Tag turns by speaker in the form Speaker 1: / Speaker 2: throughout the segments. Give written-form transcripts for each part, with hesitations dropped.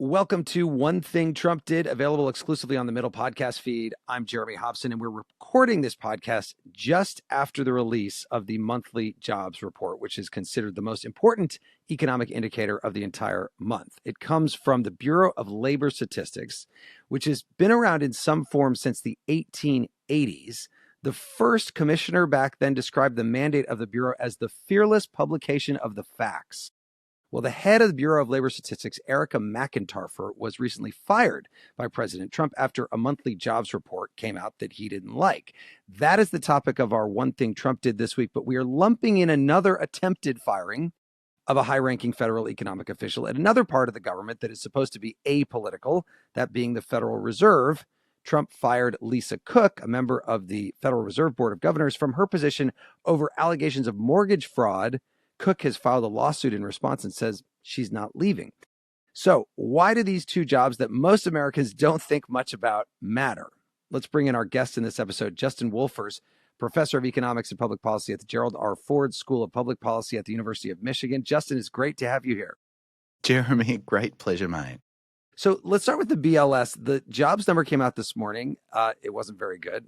Speaker 1: Welcome to One Thing Trump Did, available exclusively on the Middle podcast feed. I'm Jeremy Hobson, and we're recording this podcast just after the release of the monthly jobs report, which is considered the most important economic indicator of the entire month. It comes from the Bureau of Labor Statistics, which has been around in some form since the 1880s. The first commissioner back then described the mandate of the Bureau as the fearless publication of the facts. Well, the head of the Bureau of Labor Statistics, Erica McIntarfer, was recently fired by President Trump after a monthly jobs report came out that he didn't like. That is the topic of our One Thing Trump Did this week, but we are lumping in another attempted firing of a high-ranking federal economic official at another part of the government that is supposed to be apolitical, that being the Federal Reserve. Trump fired Lisa Cook, a member of the Federal Reserve Board of Governors, from her position over allegations of mortgage fraud. Cook has filed a lawsuit in response and says she's not leaving. So why do these two jobs that most Americans don't think much about matter? Let's bring in our guest in this episode, Justin Wolfers, professor of economics and public policy at the Gerald R. Ford School of Public Policy at the University of Michigan. Justin, it's great to have you here.
Speaker 2: Jeremy, great pleasure, mate.
Speaker 1: So let's start with the BLS. The jobs number came out this morning. It wasn't very good.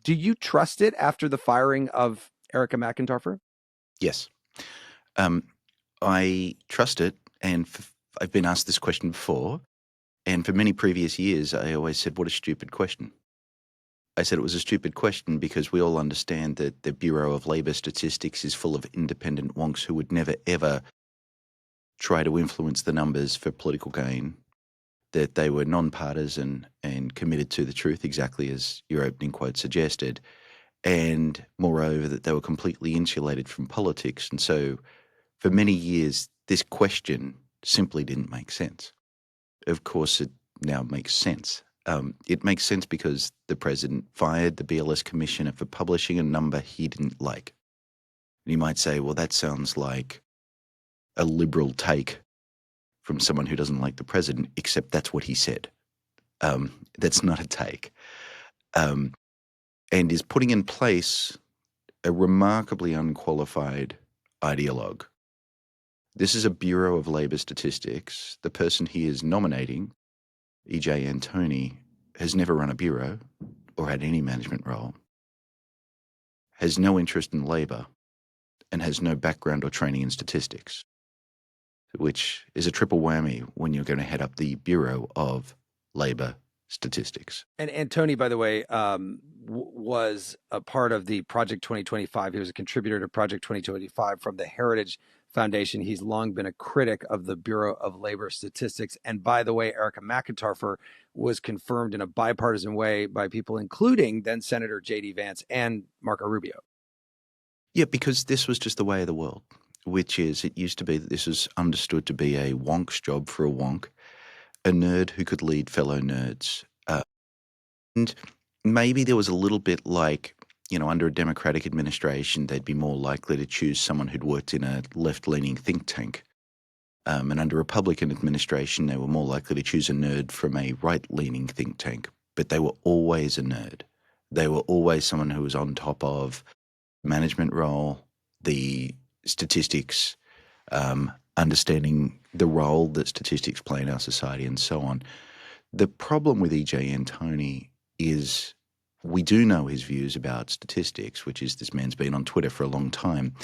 Speaker 1: Do you trust it after the firing of Erica McIntarfer?
Speaker 2: Yes. I trust it, and I've been asked this question before, and for many previous years, I always said, what a stupid question. I said it was a stupid question because we all understand that the Bureau of Labor Statistics is full of independent wonks who would never, ever try to influence the numbers for political gain, that they were nonpartisan and committed to the truth, exactly as your opening quote suggested, and moreover, that they were completely insulated from politics. And so for many years, this question simply didn't make sense. Of course, it now makes sense. It makes sense because the president fired the BLS commissioner for publishing a number he didn't like. And you might say, well, that sounds like a liberal take from someone who doesn't like the president, except that's what he said. That's not a take. And is putting in place a remarkably unqualified ideologue. This is a Bureau of Labor Statistics. The person he is nominating, E.J. Antoni, has never run a bureau or had any management role, has no interest in labor, and has no background or training in statistics, which is a triple whammy when you're going to head up the Bureau of Labor Statistics.
Speaker 1: And Antoni, by the way, was a part of the Project 2025. He was a contributor to Project 2025 from the Heritage Foundation. He's long been a critic of the Bureau of Labor Statistics. And by the way, Erica McIntarfer was confirmed in a bipartisan way by people, including then Senator J.D. Vance and Marco Rubio.
Speaker 2: Yeah, because this was just the way of the world, which is it used to be that this was understood to be a wonk's job for a wonk, a nerd who could lead fellow nerds. And maybe there was a little bit like, under a Democratic administration, they'd be more likely to choose someone who'd worked in a left-leaning think tank. And under a Republican administration, they were more likely to choose a nerd from a right-leaning think tank. But they were always a nerd. They were always someone who was on top of management role, the statistics, understanding the role that statistics play in our society, and so on. The problem with E.J. Antoni is we do know his views about statistics, which is this man's been on Twitter for a long time.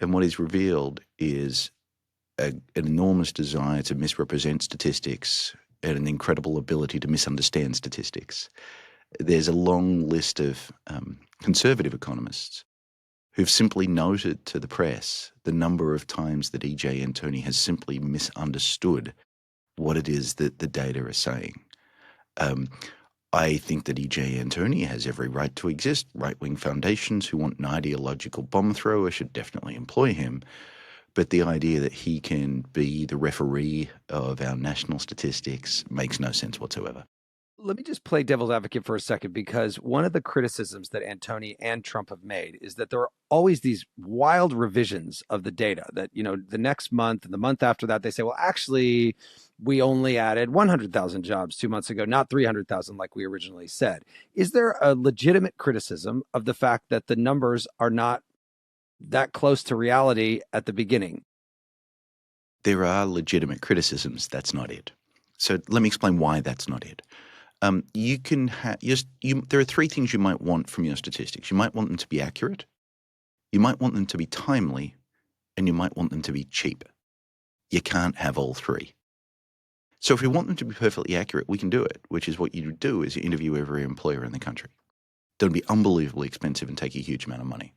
Speaker 2: And what he's revealed is an enormous desire to misrepresent statistics and an incredible ability to misunderstand statistics. There's a long list of conservative economists who've simply noted to the press the number of times that E.J. Antoni has simply misunderstood what it is that the data are saying. I think that E.J. Antoni has every right to exist. Right-wing foundations who want an ideological bomb thrower should definitely employ him. But the idea that he can be the referee of our national statistics makes no sense whatsoever.
Speaker 1: Let me just play devil's advocate for a second, because one of the criticisms that Antoni and Trump have made is that there are always these wild revisions of the data that, the next month and the month after that, they say, well, actually, we only added 100,000 jobs 2 months ago, not 300,000 like we originally said. Is there a legitimate criticism of the fact that the numbers are not that close to reality at the beginning?
Speaker 2: There are legitimate criticisms. That's not it. So let me explain why that's not it. You can there are three things you might want from your statistics. You might want them to be accurate, you might want them to be timely, and you might want them to be cheap. You can't have all three. So if we want them to be perfectly accurate, we can do it, which is what you do is you interview every employer in the country. That'll be unbelievably expensive and take a huge amount of money.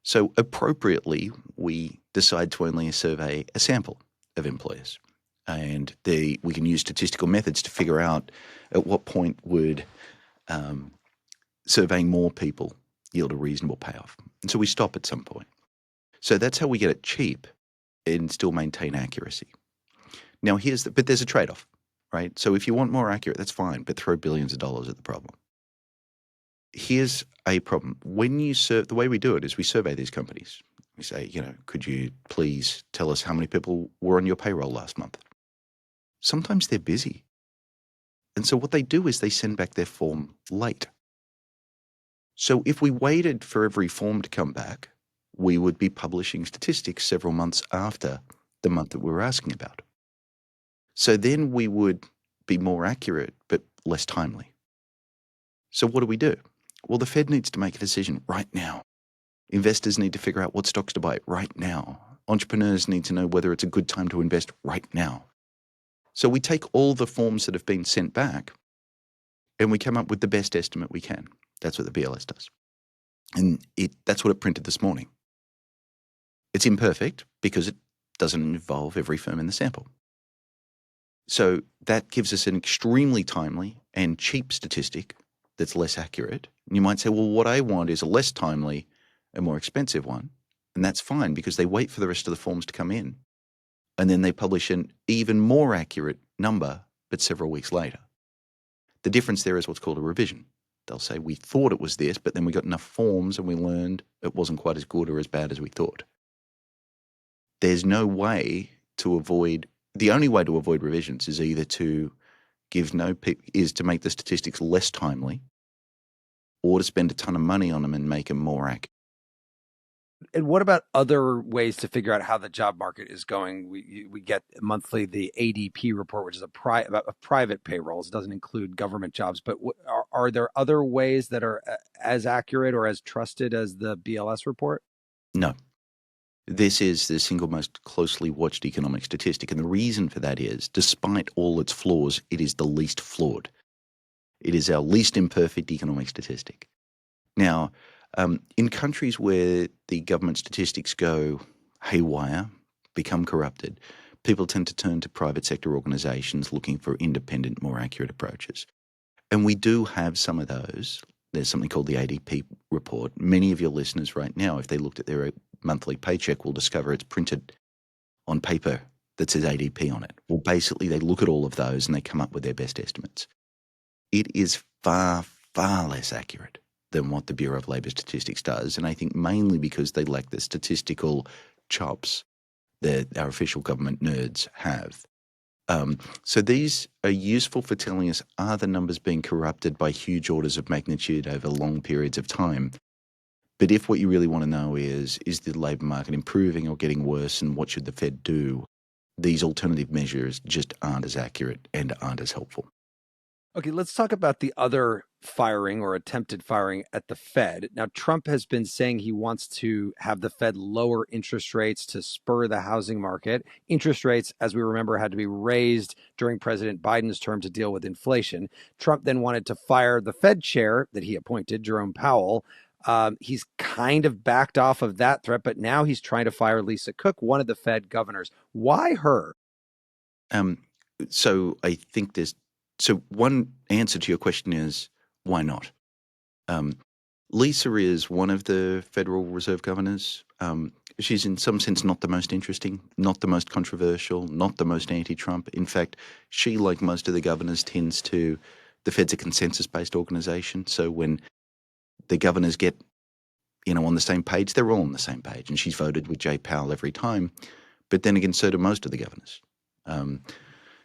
Speaker 2: So appropriately, we decide to only survey a sample of employers. And we can use statistical methods to figure out at what point would surveying more people yield a reasonable payoff. And so we stop at some point. So that's how we get it cheap and still maintain accuracy. Now but there's a trade-off, right? So if you want more accurate, that's fine, but throw billions of dollars at the problem. Here's a problem. The way we do it is we survey these companies. We say, could you please tell us how many people were on your payroll last month? Sometimes they're busy. And so what they do is they send back their form late. So if we waited for every form to come back, we would be publishing statistics several months after the month that we were asking about. So then we would be more accurate, but less timely. So what do? Well, the Fed needs to make a decision right now. Investors need to figure out what stocks to buy right now. Entrepreneurs need to know whether it's a good time to invest right now. So we take all the forms that have been sent back and we come up with the best estimate we can. That's what the BLS does. And that's what it printed this morning. It's imperfect because it doesn't involve every firm in the sample. So that gives us an extremely timely and cheap statistic that's less accurate. And you might say, well, what I want is a less timely and more expensive one. And that's fine because they wait for the rest of the forms to come in. And then they publish an even more accurate number, but several weeks later. The difference there is what's called a revision. They'll say, we thought it was this, but then we got enough forms and we learned it wasn't quite as good or as bad as we thought. There's no way to avoid, the only way to avoid revisions is either to is to make the statistics less timely or to spend a ton of money on them and make them more accurate.
Speaker 1: And what about other ways to figure out how the job market is going? We get monthly the ADP report, which is a private payrolls. It doesn't include government jobs. But are there other ways that are as accurate or as trusted as the BLS report?
Speaker 2: No. This is the single most closely watched economic statistic. And the reason for that is, despite all its flaws, it is the least flawed. It is our least imperfect economic statistic. Now, in countries where the government statistics go haywire, become corrupted, people tend to turn to private sector organizations looking for independent, more accurate approaches. And we do have some of those. There's something called the ADP report. Many of your listeners right now, if they looked at their monthly paycheck, will discover it's printed on paper that says ADP on it. Well, basically, they look at all of those and they come up with their best estimates. It is far, far less accurate than what the Bureau of Labour Statistics does, and I think mainly because they lack the statistical chops that our official government nerds have. So these are useful for telling us, are the numbers being corrupted by huge orders of magnitude over long periods of time? But if what you really want to know is the labour market improving or getting worse, and what should the Fed do, these alternative measures just aren't as accurate and aren't as helpful.
Speaker 1: Okay, let's talk about the other firing or attempted firing at the Fed. Now, Trump has been saying he wants to have the Fed lower interest rates to spur the housing market. Interest rates, as we remember, had to be raised during President Biden's term to deal with inflation. Trump then wanted to fire the Fed chair that he appointed, Jerome Powell. He's kind of backed off of that threat, but now he's trying to fire Lisa Cook, one of the Fed governors. Why her?
Speaker 2: So I think so one answer to your question is, why not? Lisa is one of the Federal Reserve governors. She's in some sense not the most interesting, not the most controversial, not the most anti-Trump. In fact, she, like most of the governors, the Fed's a consensus-based organization. So when the governors get, on the same page, they're all on the same page. And she's voted with Jay Powell every time. But then again, so do most of the governors.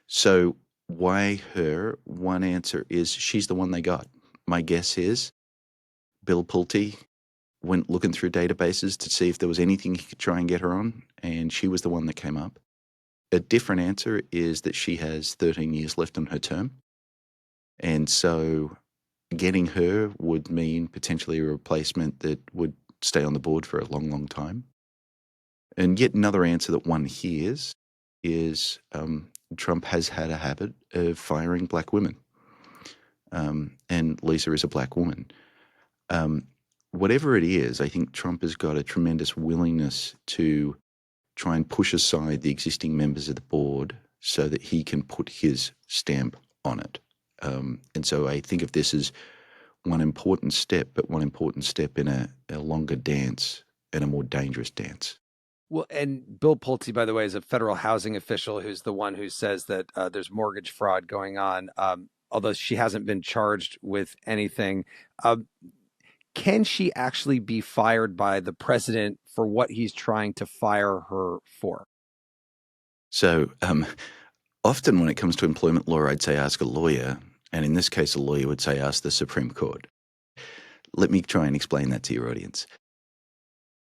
Speaker 2: So why her? One answer is she's the one they got. My guess is Bill Pulte went looking through databases to see if there was anything he could try and get her on, and she was the one that came up. A different answer is that she has 13 years left on her term. And so getting her would mean potentially a replacement that would stay on the board for a long, long time. And yet another answer that one hears is Trump has had a habit of firing black women. And Lisa is a black woman. Whatever it is, I think Trump has got a tremendous willingness to try and push aside the existing members of the board so that he can put his stamp on it. And so I think of this as one important step, but one important step in a longer dance and a more dangerous dance.
Speaker 1: Well, and Bill Pulte, by the way, is a federal housing official who's the one who says that there's mortgage fraud going on, although she hasn't been charged with anything. Can she actually be fired by the president for what he's trying to fire her for?
Speaker 2: So often when it comes to employment law, I'd say ask a lawyer. And in this case, a lawyer would say ask the Supreme Court. Let me try and explain that to your audience.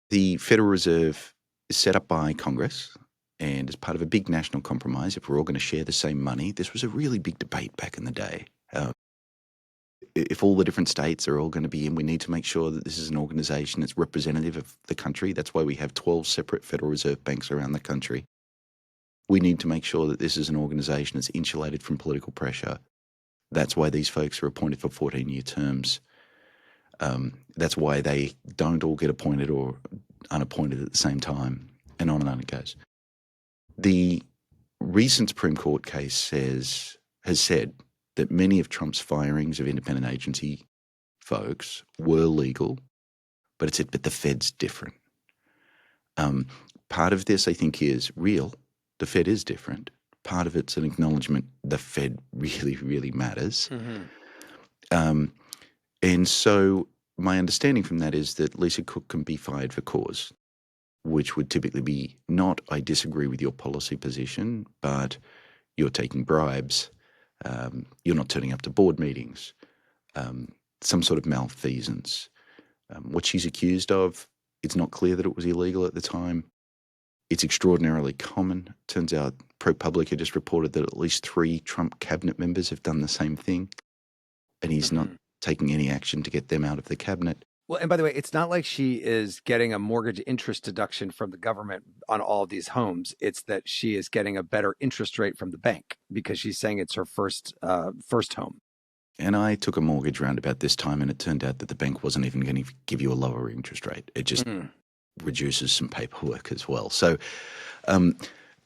Speaker 2: The Federal Reserve is set up by Congress and as part of a big national compromise. If we're all going to share the same money, this was a really big debate back in the day. If all the different states are all going to be in, we need to make sure that this is an organization that's representative of the country. That's why we have 12 separate Federal Reserve banks around the country. We need to make sure that this is an organization that's insulated from political pressure. That's why these folks are appointed for 14-year terms. That's why they don't all get appointed or unappointed at the same time, and on it goes. The recent Supreme Court case has said that many of Trump's firings of independent agency folks were legal, but it said, but the Fed's different. Part of this, I think, is real. The Fed is different. Part of it's an acknowledgement the Fed really, really matters. Mm-hmm. And so my understanding from that is that Lisa Cook can be fired for cause, which would typically be not, I disagree with your policy position, but you're taking bribes, you're not turning up to board meetings, some sort of malfeasance. What she's accused of, it's not clear that it was illegal at the time. It's extraordinarily common. Turns out ProPublica just reported that at least 3 Trump cabinet members have done the same thing, and he's not taking any action to get them out of the cabinet.
Speaker 1: Well, and by the way, it's not like she is getting a mortgage interest deduction from the government on all of these homes. It's that she is getting a better interest rate from the bank because she's saying it's her first home.
Speaker 2: And I took a mortgage round about this time, and it turned out that the bank wasn't even going to give you a lower interest rate. It just reduces some paperwork as well. So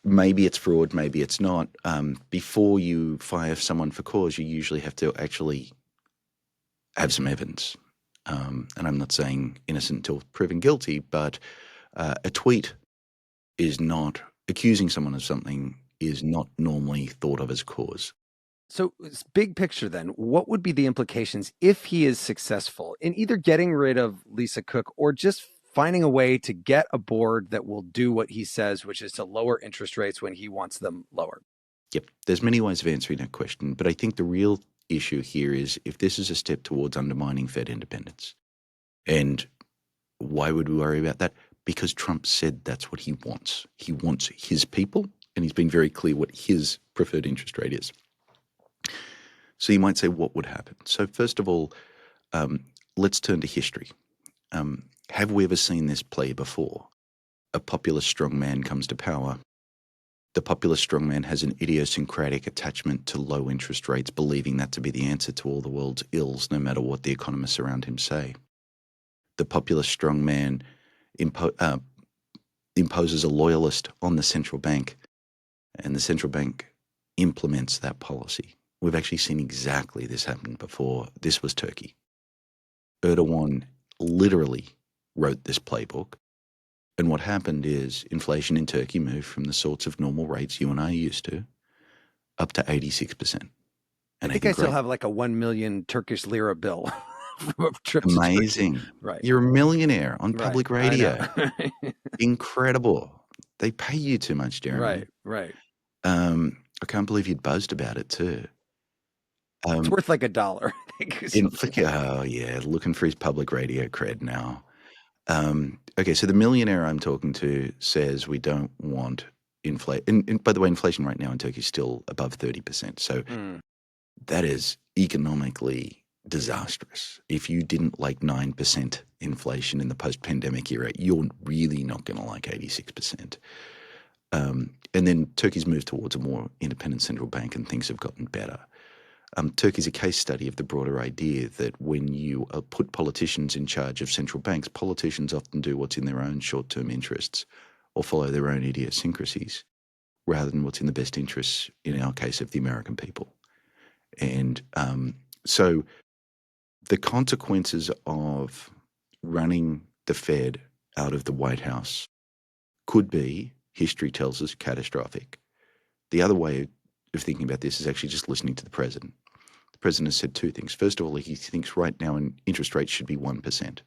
Speaker 2: maybe it's fraud, maybe it's not. Before you fire someone for cause, you usually have to actually have some evidence. And I'm not saying innocent until proven guilty, but a tweet is not, accusing someone of something is not normally thought of as cause.
Speaker 1: So big picture then, what would be the implications if he is successful in either getting rid of Lisa Cook or just finding a way to get a board that will do what he says, which is to lower interest rates when he wants them lowered?
Speaker 2: Yep. There's many ways of answering that question, but I think the real issue here is if this is a step towards undermining Fed independence. And why would we worry about that? Because Trump said that's what he wants. He wants his people, and he's been very clear what his preferred interest rate is. So you might say, what would happen? So first of all, let's turn to history. Have we ever seen this play before? A populist strongman comes to power. The populist strongman has an idiosyncratic attachment to low interest rates, believing that to be the answer to all the world's ills, no matter what the economists around him say. The populist strongman imposes a loyalist on the central bank, and the central bank implements that policy. We've actually seen exactly this happen before. This was Turkey. Erdogan literally wrote this playbook. And what happened is inflation in Turkey moved from the sorts of normal rates you and I are used to up to 86%.
Speaker 1: And I think I still have like a 1 million Turkish lira bill from a trip
Speaker 2: amazing.
Speaker 1: To Turkey. Right.
Speaker 2: You're a millionaire on public radio.
Speaker 1: I know.
Speaker 2: Incredible. They pay you too much, Jeremy.
Speaker 1: Right.
Speaker 2: I can't believe you'd boast about it too.
Speaker 1: It's worth like $1.
Speaker 2: Oh yeah, looking for his public radio cred now. Okay, so the millionaire I'm talking to says we don't want inflation. And by the way, inflation right now in Turkey is still above 30%. So that is economically disastrous. If you didn't like 9% inflation in the post-pandemic era, you're really not going to like 86%. And then Turkey's moved towards a more independent central bank and things have gotten better. Turkey's a case study of the broader idea that when you put politicians in charge of central banks, politicians often do what's in their own short-term interests or follow their own idiosyncrasies rather than what's in the best interests, in our case, of the American people. And so the consequences of running the Fed out of the White House could be, history tells us, catastrophic. The other way of thinking about this is actually just listening to the president. The president has said two things. First of all, he thinks right now interest rates should be 1%.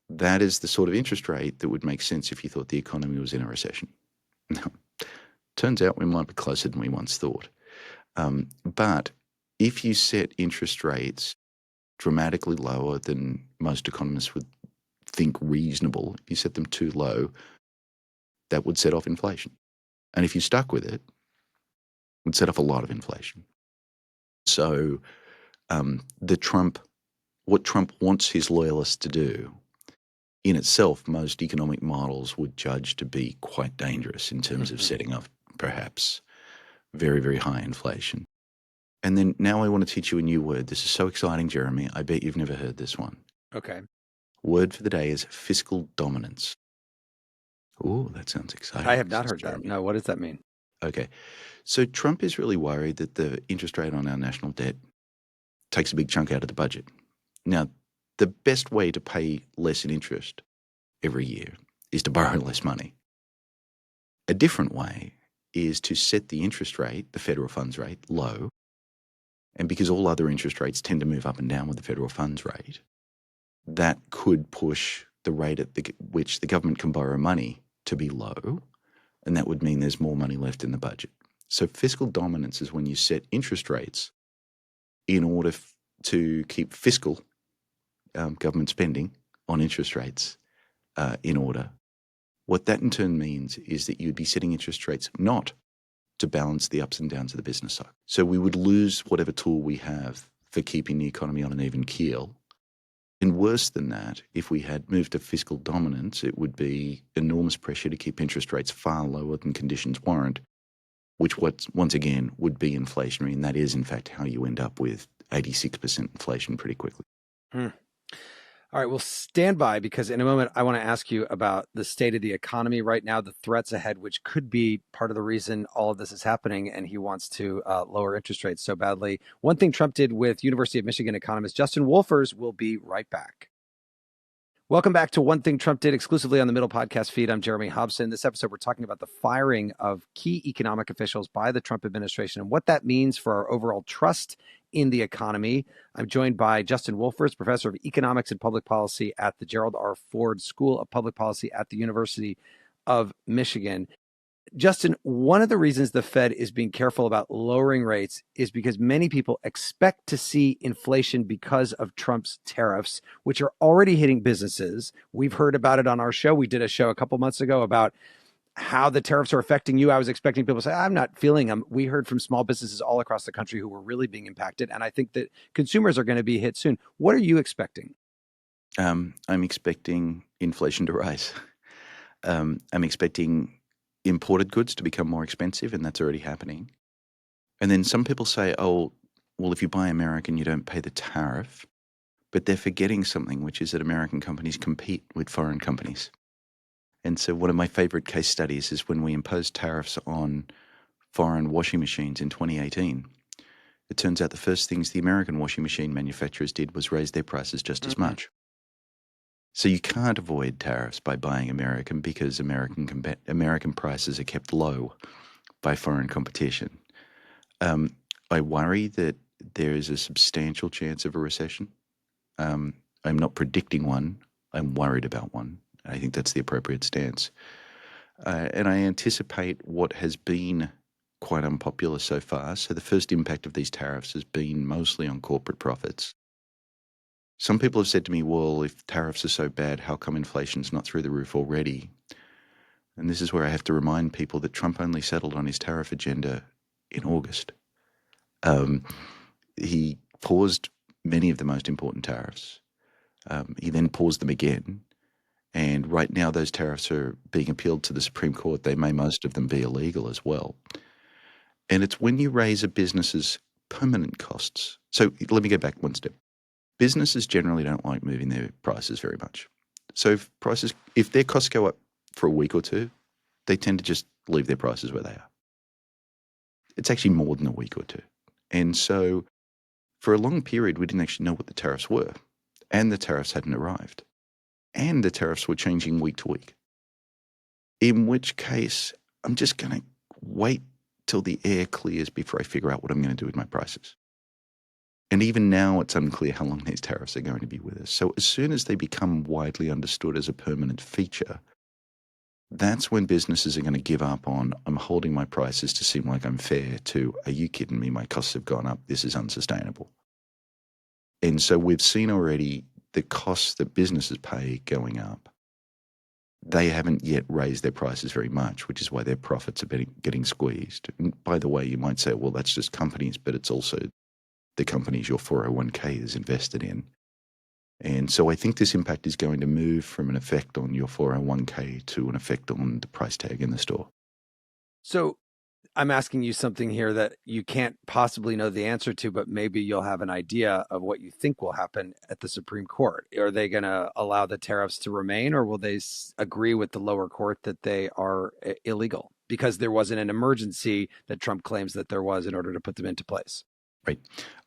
Speaker 2: That is the sort of interest rate that would make sense if you thought the economy was in a recession. Now, turns out we might be closer than we once thought. But if you set interest rates dramatically lower than most economists would think reasonable, if you set them too low, that would set off inflation. And if you stuck with it, it would set off a lot of inflation. So what Trump wants his loyalists to do, in itself, most economic models would judge to be quite dangerous in terms of setting up perhaps very, very high inflation. And then now I want to teach you a new word. This is so exciting, Jeremy. I bet you've never heard this one.
Speaker 1: Okay.
Speaker 2: Word for the day is fiscal dominance. Oh, that sounds exciting.
Speaker 1: I have not heard that. No, what does that mean?
Speaker 2: Okay. So Trump is really worried that the interest rate on our national debt takes a big chunk out of the budget. Now, the best way to pay less in interest every year is to borrow less money. A different way is to set the interest rate, the federal funds rate, low. And because all other interest rates tend to move up and down with the federal funds rate, that could push the rate at which the government can borrow money to be low, and that would mean there's more money left in the budget. So fiscal dominance is when you set interest rates in order to keep fiscal government spending on interest rates in order. What that in turn means is that you'd be setting interest rates not to balance the ups and downs of the business cycle. So we would lose whatever tool we have for keeping the economy on an even keel. And worse than that, if we had moved to fiscal dominance, it would be enormous pressure to keep interest rates far lower than conditions warrant, which once again would be inflationary. And that is, in fact, how you end up with 86% inflation pretty quickly.
Speaker 1: All right, well, stand by, because in a moment, I want to ask you about the state of the economy right now, the threats ahead, which could be part of the reason all of this is happening, and he wants to lower interest rates so badly. One thing Trump did with University of Michigan economist Justin Wolfers. Will be right back. Welcome back to One Thing Trump Did, exclusively on the Middle podcast feed. I'm Jeremy Hobson. This episode, we're talking about the firing of key economic officials by the Trump administration and what that means for our overall trust in the economy. I'm joined by Justin Wolfers, professor of economics and public policy at the Gerald R. Ford School of Public Policy at the University of Michigan. Justin, one of the reasons the Fed is being careful about lowering rates is because many people expect to see inflation because of Trump's tariffs, which are already hitting businesses. We've heard about it on our show. We did a show a couple months ago about how the tariffs are affecting you. I was expecting people to say, I'm not feeling them. We heard from small businesses all across the country who were really being impacted. And I think that consumers are going to be hit soon. What are you expecting?
Speaker 2: I'm expecting inflation to rise. I'm expecting imported goods to become more expensive, and that's already happening. And then some people say, oh, well, if you buy American, you don't pay the tariff. But they're forgetting something, which is that American companies compete with foreign companies. And so one of my favorite case studies is when we imposed tariffs on foreign washing machines in 2018. It turns out the first things the American washing machine manufacturers did was raise their prices just as much. So you can't avoid tariffs by buying American, because American prices are kept low by foreign competition. I worry that there is a substantial chance of a recession. I'm not predicting one. I'm worried about one. I think that's the appropriate stance. And I anticipate what has been quite unpopular so far. So the first impact of these tariffs has been mostly on corporate profits. Some people have said to me, well, if tariffs are so bad, how come inflation's not through the roof already? And this is where I have to remind people that Trump only settled on his tariff agenda in August. He paused many of the most important tariffs. He then paused them again. And right now those tariffs are being appealed to the Supreme Court. They may, most of them, be illegal as well. And it's when you raise a business's permanent costs. So let me go back one step. Businesses generally don't like moving their prices very much. So if their costs go up for a week or two, they tend to just leave their prices where they are. It's actually more than a week or two. And so for a long period, we didn't actually know what the tariffs were. And the tariffs hadn't arrived. And the tariffs were changing week to week. In which case, I'm just going to wait till the air clears before I figure out what I'm going to do with my prices. And even now, it's unclear how long these tariffs are going to be with us. So as soon as they become widely understood as a permanent feature, that's when businesses are going to give up on, I'm holding my prices to seem like I'm fair, to, are you kidding me? My costs have gone up. This is unsustainable. And so we've seen already the costs that businesses pay going up. They haven't yet raised their prices very much, which is why their profits are getting squeezed. And by the way, you might say, well, that's just companies, but it's also the companies your 401k is invested in. And so I think this impact is going to move from an effect on your 401k to an effect on the price tag in the store.
Speaker 1: So I'm asking you something here that you can't possibly know the answer to, but maybe you'll have an idea of what you think will happen at the Supreme Court. Are they going to allow the tariffs to remain, or will they agree with the lower court that they are illegal because there wasn't an emergency that Trump claims that there was in order to put them into place?
Speaker 2: Right.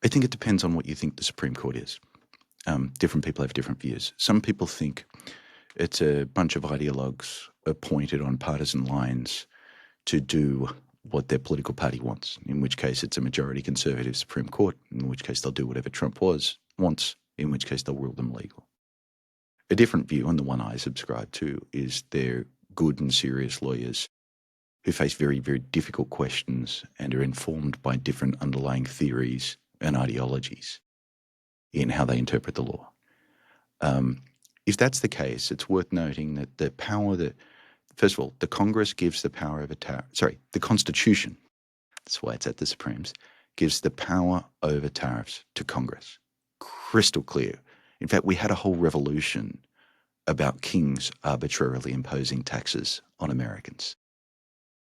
Speaker 2: I think it depends on what you think the Supreme Court is. Different people have different views. Some people think it's a bunch of ideologues appointed on partisan lines to do what their political party wants, in which case it's a majority conservative Supreme Court, in which case they'll do whatever Trump wants, in which case they'll rule them legal. A different view, and the one I subscribe to, is they're good and serious lawyers who face very, very difficult questions and are informed by different underlying theories and ideologies in how they interpret the law. If that's the case, it's worth noting that the power that, first of all, the Congress gives the power over the Constitution, that's why it's at the Supremes, gives the power over tariffs to Congress. Crystal clear. In fact, we had a whole revolution about kings arbitrarily imposing taxes on Americans.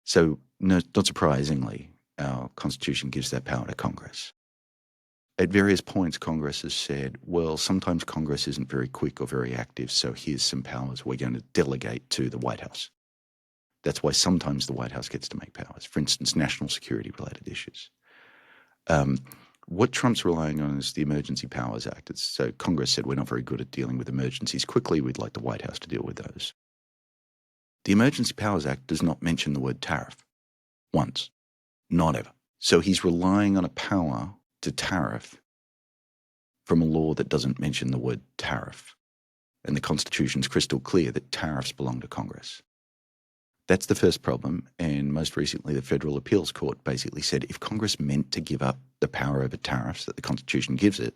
Speaker 2: So, not surprisingly, our Constitution gives that power to Congress. At various points, Congress has said, well, sometimes Congress isn't very quick or very active, so here's some powers we're going to delegate to the White House. That's why sometimes the White House gets to make powers. For instance, national security-related issues. What Trump's relying on is the Emergency Powers Act. So Congress said we're not very good at dealing with emergencies quickly. We'd like the White House to deal with those. The Emergency Powers Act does not mention the word tariff once, not ever. So he's relying on a power to tariff from a law that doesn't mention the word tariff. And the Constitution's crystal clear that tariffs belong to Congress. That's the first problem, and most recently the Federal Appeals Court basically said if Congress meant to give up the power over tariffs that the Constitution gives it,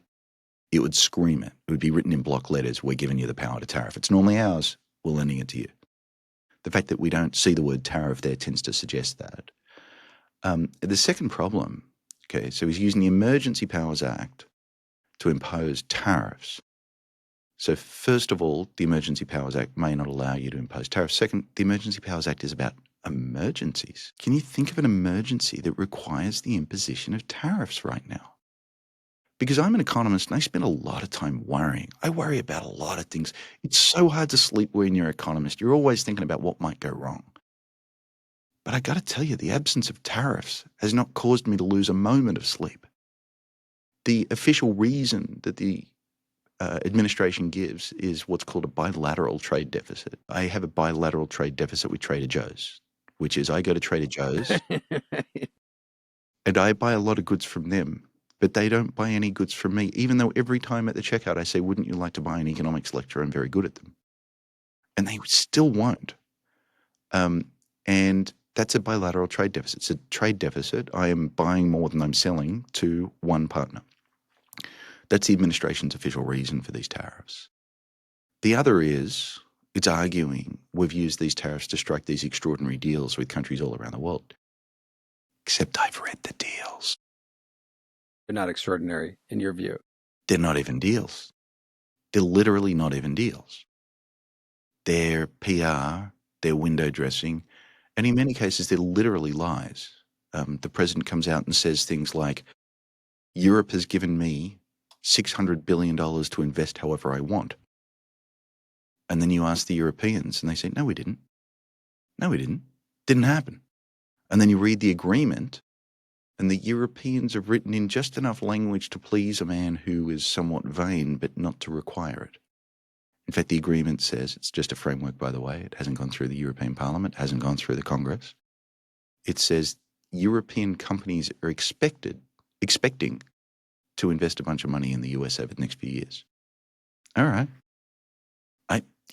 Speaker 2: it would scream it. It would be written in block letters, we're giving you the power to tariff. It's normally ours, we're lending it to you. The fact that we don't see the word tariff there tends to suggest that. The second problem, so he's using the Emergency Powers Act to impose tariffs. So first of all, the Emergency Powers Act may not allow you to impose tariffs. Second, the Emergency Powers Act is about emergencies. Can you think of an emergency that requires the imposition of tariffs right now? Because I'm an economist and I spend a lot of time worrying. I worry about a lot of things. It's so hard to sleep when you're an economist. You're always thinking about what might go wrong. But I got to tell you, the absence of tariffs has not caused me to lose a moment of sleep. The official reason that the administration gives is what's called a bilateral trade deficit. I have a bilateral trade deficit with Trader Joe's, which is I go to Trader Joe's and I buy a lot of goods from them, but they don't buy any goods from me, even though every time at the checkout I say, wouldn't you like to buy an economics lecture? I'm very good at them. And they still won't. And that's a bilateral trade deficit. It's a trade deficit. I am buying more than I'm selling to one partner. That's the administration's official reason for these tariffs. The other is It's arguing we've used these tariffs to strike these extraordinary deals with countries all around the world. Except I've read the deals.
Speaker 1: They're not extraordinary in your view.
Speaker 2: They're not even deals. They're literally not even deals. They're PR, they're window dressing, and in many cases, they're literally lies. The president comes out and says things like, Europe has given me $600 billion to invest however I want. And then you ask the Europeans, and they say, no, we didn't. No, we didn't. Didn't happen. And then you read the agreement, and the Europeans have written in just enough language to please a man who is somewhat vain, but not to require it. In fact, the agreement says, it's just a framework, by the way, it hasn't gone through the European Parliament, hasn't gone through the Congress. It says European companies are expecting to invest a bunch of money in the US over the next few years. All right.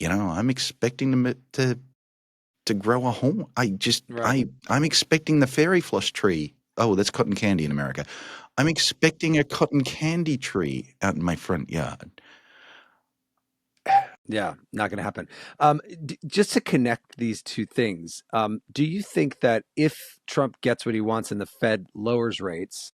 Speaker 2: I'm expecting them to grow a horn. I'm expecting the fairy floss tree. Oh, that's cotton candy in America. I'm expecting a cotton candy tree out in my front yard.
Speaker 1: Yeah, not going to happen. Just to connect these two things, do you think that if Trump gets what he wants and the Fed lowers rates,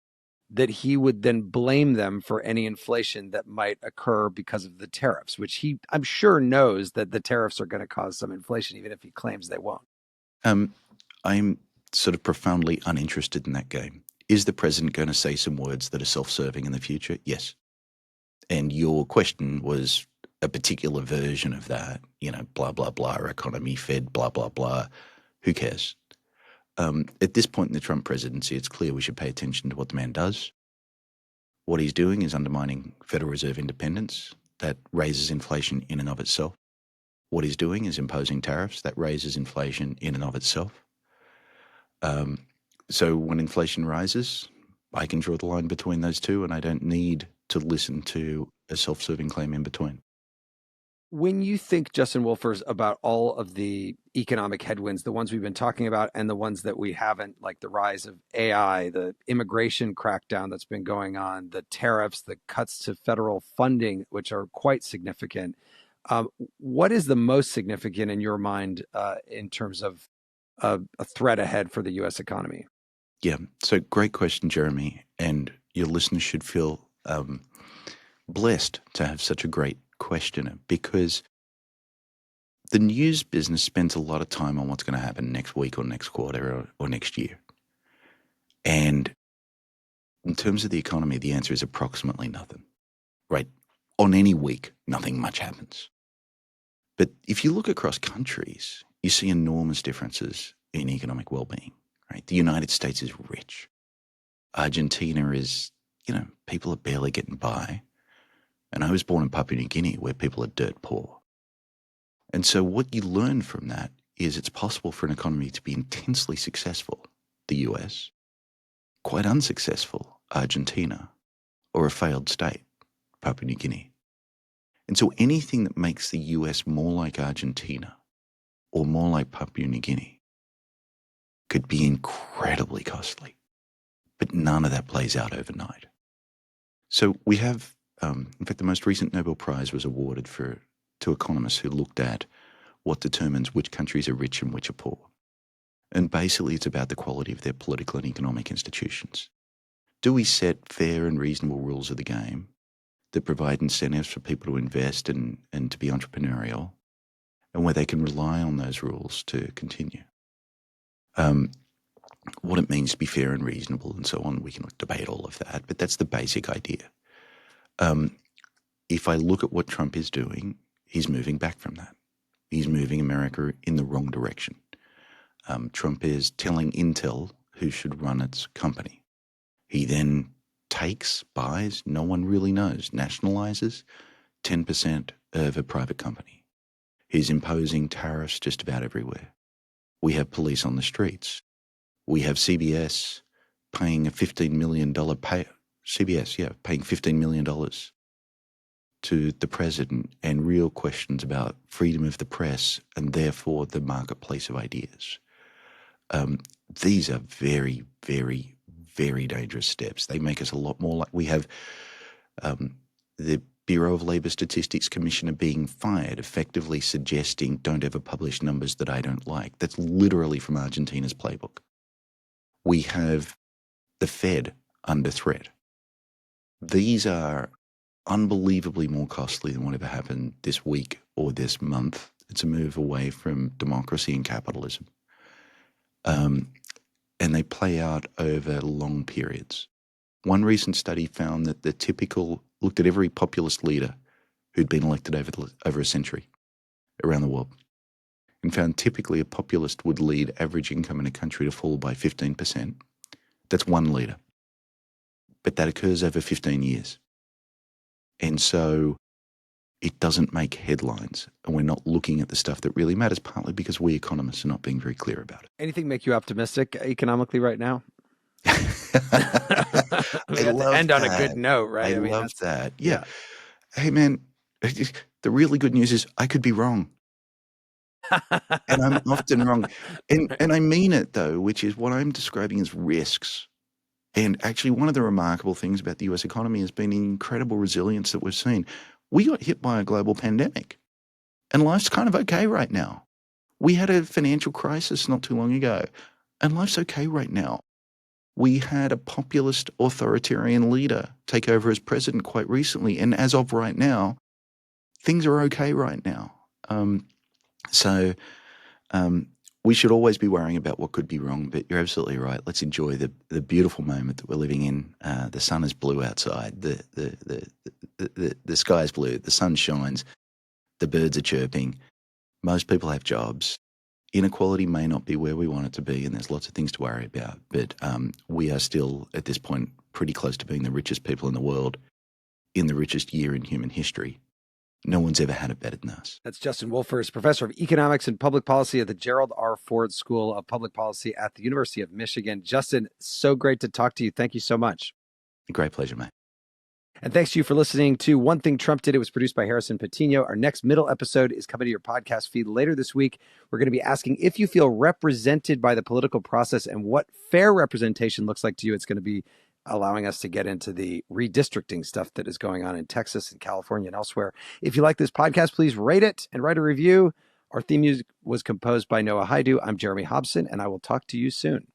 Speaker 1: that he would then blame them for any inflation that might occur because of the tariffs, which I'm sure knows that the tariffs are going to cause some inflation, even if he claims they won't?
Speaker 2: I'm sort of profoundly uninterested in that game. Is the president going to say some words that are self-serving in the future? Yes. And your question was a particular version of that, blah, blah, blah, economy, Fed, blah, blah, blah. Who cares? At this point in the Trump presidency, it's clear we should pay attention to what the man does. What he's doing is undermining Federal Reserve independence. That raises inflation in and of itself. What he's doing is imposing tariffs. That raises inflation in and of itself. So when inflation rises, I can draw the line between those two, and I don't need to listen to a self-serving claim in between.
Speaker 1: When you think, Justin Wolfers, about all of the economic headwinds, the ones we've been talking about and the ones that we haven't, like the rise of AI, the immigration crackdown that's been going on, the tariffs, the cuts to federal funding, which are quite significant, what is the most significant in your mind in terms of a threat ahead for the U.S. economy?
Speaker 2: Yeah, so great question, Jeremy. And your listeners should feel blessed to have such a great questioner, because the news business spends a lot of time on what's going to happen next week or next quarter or next year. And in terms of the economy, the answer is approximately nothing, right? On any week, nothing much happens. But if you look across countries, you see enormous differences in economic well-being, right? The United States is rich. Argentina is, people are barely getting by. And I was born in Papua New Guinea, where people are dirt poor. And so what you learn from that is it's possible for an economy to be intensely successful, the US, quite unsuccessful, Argentina, or a failed state, Papua New Guinea. And so anything that makes the US more like Argentina or more like Papua New Guinea could be incredibly costly. But none of that plays out overnight. So we have, in fact, the most recent Nobel Prize was awarded to economists who looked at what determines which countries are rich and which are poor. And basically it's about the quality of their political and economic institutions. Do we set fair and reasonable rules of the game that provide incentives for people to invest and to be entrepreneurial, and where they can rely on those rules to continue? What it means to be fair and reasonable and so on, we can debate all of that, but that's the basic idea. If I look at what Trump is doing, he's moving back from that. He's moving America in the wrong direction. Trump is telling Intel who should run its company. He then buys, no one really knows, nationalizes 10% of a private company. He's imposing tariffs just about everywhere. We have police on the streets. We have CBS paying a $15 million paying $15 million to the president, and real questions about freedom of the press and therefore the marketplace of ideas. These are very, very, very dangerous steps. They make us a lot more like we have the Bureau of Labor Statistics Commissioner being fired, effectively suggesting don't ever publish numbers that I don't like. That's literally from Argentina's playbook. We have the Fed under threat. These are unbelievably more costly than whatever happened this week or this month. It's a move away from democracy and capitalism. And they play out over long periods. One recent study found that looked at every populist leader who'd been elected over a century around the world, and found typically a populist would lead average income in a country to fall by 15%. That's one leader. But that occurs over 15 years. And so it doesn't make headlines, and we're not looking at the stuff that really matters, partly because we economists are not being very clear about it.
Speaker 1: Anything make you optimistic economically right now?
Speaker 2: I love
Speaker 1: end
Speaker 2: that.
Speaker 1: on a good note, right?
Speaker 2: I
Speaker 1: mean,
Speaker 2: love that. Yeah. Hey, man, the really good news is I could be wrong. And I'm often wrong. And I mean it, though, which is what I'm describing as risks. And actually, one of the remarkable things about the US economy has been the incredible resilience that we've seen. We got hit by a global pandemic, and life's kind of okay right now. We had a financial crisis not too long ago, and life's okay right now. We had a populist authoritarian leader take over as president quite recently, and as of right now, things are okay right now. So we should always be worrying about what could be wrong, but you're absolutely right. Let's enjoy the beautiful moment that we're living in. The sun is blue outside. The sky is blue. The sun shines. The birds are chirping. Most people have jobs. Inequality may not be where we want it to be, and there's lots of things to worry about. But we are still, at this point, pretty close to being the richest people in the world in the richest year in human history. No one's ever had it better than us.
Speaker 1: That's Justin Wolfers, professor of economics and public policy at the Gerald R. Ford School of Public Policy at the University of Michigan. Justin, so great to talk to you. Thank you so much.
Speaker 2: Great pleasure, mate.
Speaker 1: And thanks to you for listening to One Thing Trump Did. It was produced by Harrison Patino. Our next middle episode is coming to your podcast feed later this week. We're going to be asking if you feel represented by the political process and what fair representation looks like to you. It's going to be allowing us to get into the redistricting stuff that is going on in Texas and California and elsewhere. If you like this podcast, please rate it and write a review. Our theme music was composed by Noah Haidu. I'm Jeremy Hobson, and I will talk to you soon.